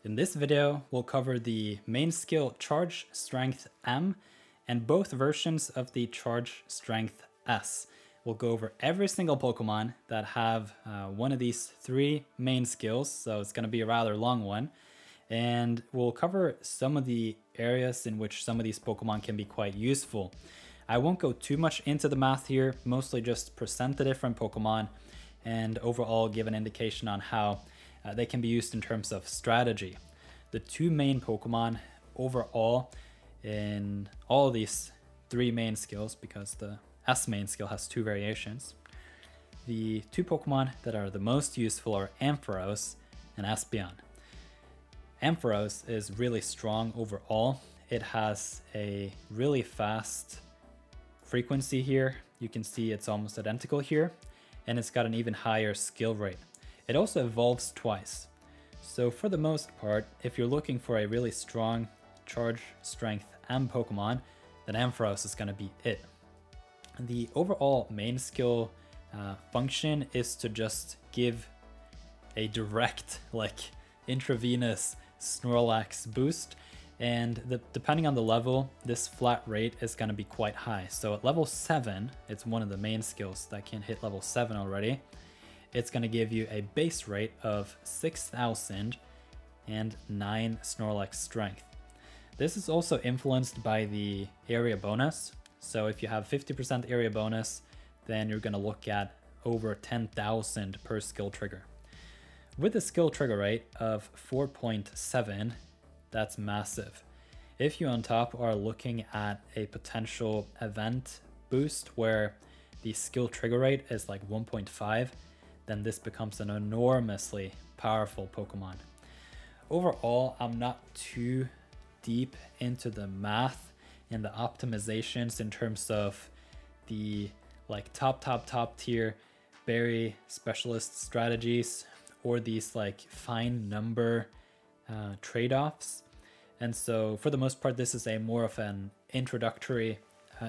In this video, we'll cover the main skill Charge Strength M and both versions of the Charge Strength S. We'll go over every single Pokemon that have one of these three main skills, so it's going to be a rather long one. And we'll cover some of the areas in which some of these Pokemon can be quite useful. I won't go too much into the math here, mostly just present the different Pokemon and overall give an indication on how they can be used in terms of strategy. The two main Pokemon overall in all these three main skills, because the S main skill has two variations, the two Pokemon that are the most useful are Ampharos and Espeon. Ampharos is really strong overall. It has a really fast frequency here. You can see it's almost identical here, and it's got an even higher skill rate. It also evolves twice. So for the most part, if you're looking for a really strong Charge Strength M Pokemon, then Ampharos is going to be it. The overall main skill function is to just give a direct, intravenous Snorlax boost, and depending on the level, this flat rate is going to be quite high. So at level 7, it's one of the main skills that can hit level 7 already. It's going to give you a base rate of 6,009 Snorlax strength. This is also influenced by the area bonus. So if you have 50% area bonus, then you're going to look at over 10,000 per skill trigger. With a skill trigger rate of 4.7, that's massive. If you on top are looking at a potential event boost where the skill trigger rate is like 1.5, then this becomes an enormously powerful Pokemon. Overall, I'm not too deep into the math and the optimizations in terms of the top tier berry specialist strategies or these fine number trade-offs. And so for the most part, this is a more of an introductory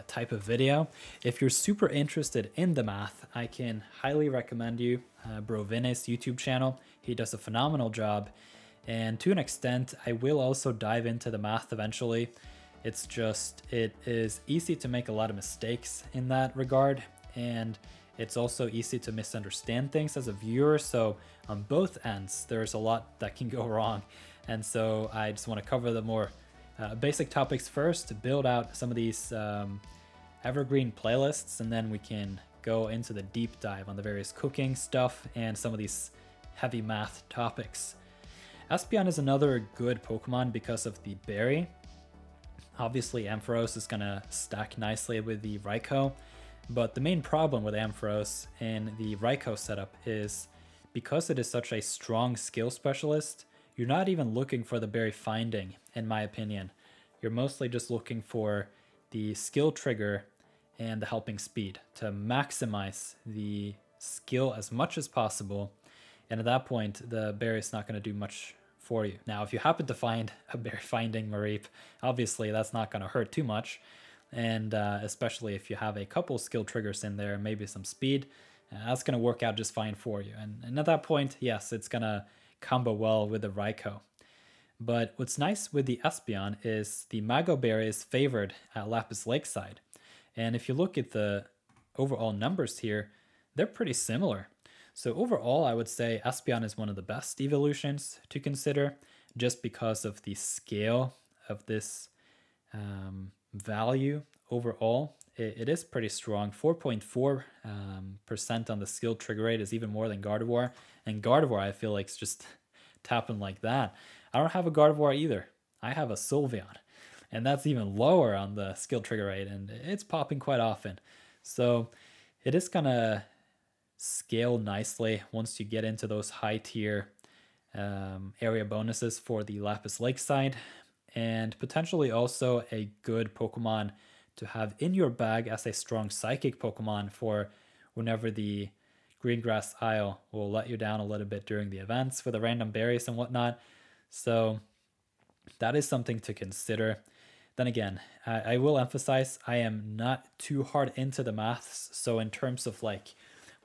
type of video. If you're super interested in the math, I can highly recommend you Brovinnie's YouTube channel. He does a phenomenal job, and to an extent I will also dive into the math eventually. It's just, it is easy to make a lot of mistakes in that regard, and it's also easy to misunderstand things as a viewer. So on both ends there's a lot that can go wrong, and so I just want to cover the more basic topics first to build out some of these evergreen playlists, and then we can go into the deep dive on the various cooking stuff and some of these heavy math topics. Espeon is another good Pokemon because of the berry. Obviously Ampharos is going to stack nicely with the Raikou, but the main problem with Ampharos in the Raikou setup is because it is such a strong skill specialist, you're not even looking for the berry finding, in my opinion. You're mostly just looking for the skill trigger and the helping speed to maximize the skill as much as possible. And at that point, the berry is not going to do much for you. Now, if you happen to find a berry finding Mareep, obviously that's not going to hurt too much. And especially if you have a couple skill triggers in there, maybe some speed, that's going to work out just fine for you. And at that point, yes, it's going to combo well with the Raikou. But what's nice with the Espeon is the Mago Berry is favored at Lapis Lakeside. And if you look at the overall numbers here, they're pretty similar. So overall, I would say Espeon is one of the best evolutions to consider, just because of the scale of this value overall. It is pretty strong. 4.4% on the skill trigger rate is even more than Gardevoir. And Gardevoir, I feel like, is just tapping like that. I don't have a Gardevoir either. I have a Sylveon, and that's even lower on the skill trigger rate, and it's popping quite often. So it is gonna scale nicely once you get into those high tier area bonuses for the Lapis Lakeside, and potentially also a good Pokemon to have in your bag as a strong psychic Pokemon for whenever the Greengrass Isle will let you down a little bit during the events for the random berries and whatnot. So that is something to consider. Then again, I will emphasize I am not too hard into the maths. So in terms of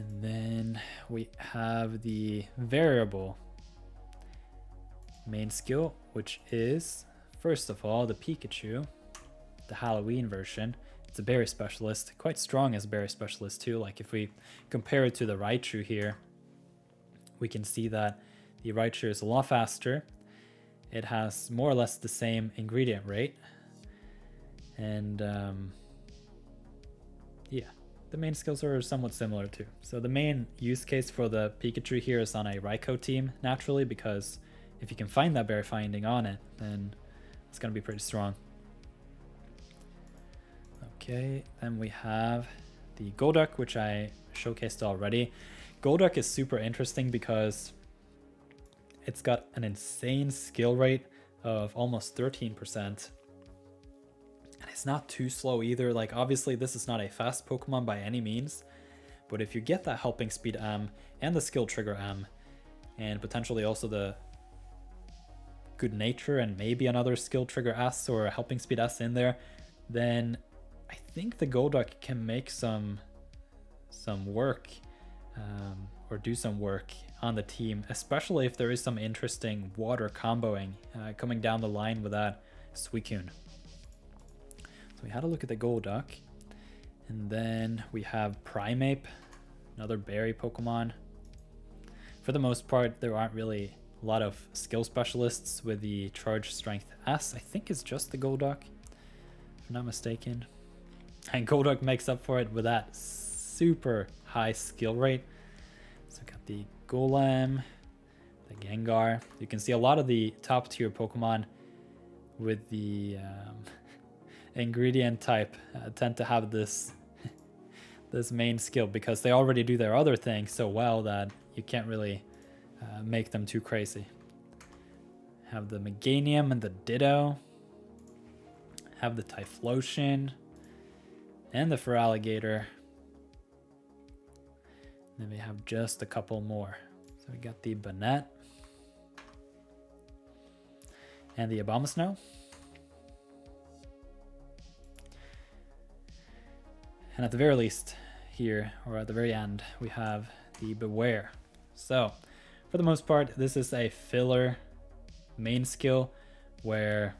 And then we have the variable main skill, which is, first of all, the Pikachu, the Halloween version. It's a berry specialist, quite strong as a berry specialist too. Like if we compare it to the Raichu here, we can see that the Raichu is a lot faster. It has more or less the same ingredient rate. And yeah, the main skills are somewhat similar too. So the main use case for the Pikachu here is on a Raikou team, naturally, because if you can find that berry finding on it, then it's going to be pretty strong. Okay, then we have the Golduck, which I showcased already. Golduck is super interesting because it's got an insane skill rate of almost 13%. And it's not too slow either. Like, obviously, this is not a fast Pokemon by any means. But if you get that helping speed M and the skill trigger M, and potentially also the good nature and maybe another skill trigger S or a helping speed S in there, then I think the Golduck can make some work or do some work on the team, especially if there is some interesting water comboing coming down the line with that Suicune. So we had a look at the Golduck, and then we have Primeape, another berry Pokemon. For the most part, there aren't really a lot of skill specialists with the Charge Strength S. I think it's just the Golduck, if I'm not mistaken. And Golduck makes up for it with that super high skill rate. So we got the Golem, the Gengar. You can see a lot of the top tier Pokemon with the ingredient type tend to have this this main skill because they already do their other things so well that you can't really make them too crazy. Have the Meganium and the Ditto. Have the Typhlosion and the Feraligatr. Then we have just a couple more. So we got the Banette and the Abomasnow. And at the very least here, or at the very end, we have the Beware. So for the most part, this is a filler main skill where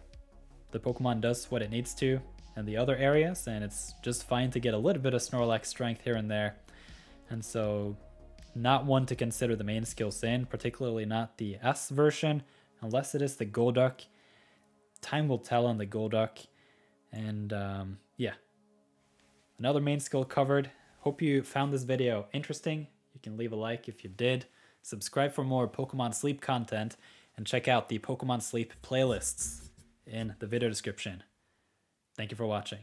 the Pokemon does what it needs to in the other areas, and it's just fine to get a little bit of Snorlax strength here and there. And so not one to consider the main skills in, particularly not the S version, unless it is the Golduck. Time will tell on the Golduck. And yeah, another main skill covered. Hope you found this video interesting. You can leave a like if you did. Subscribe for more Pokemon Sleep content, and check out the Pokemon Sleep playlists in the video description. Thank you for watching.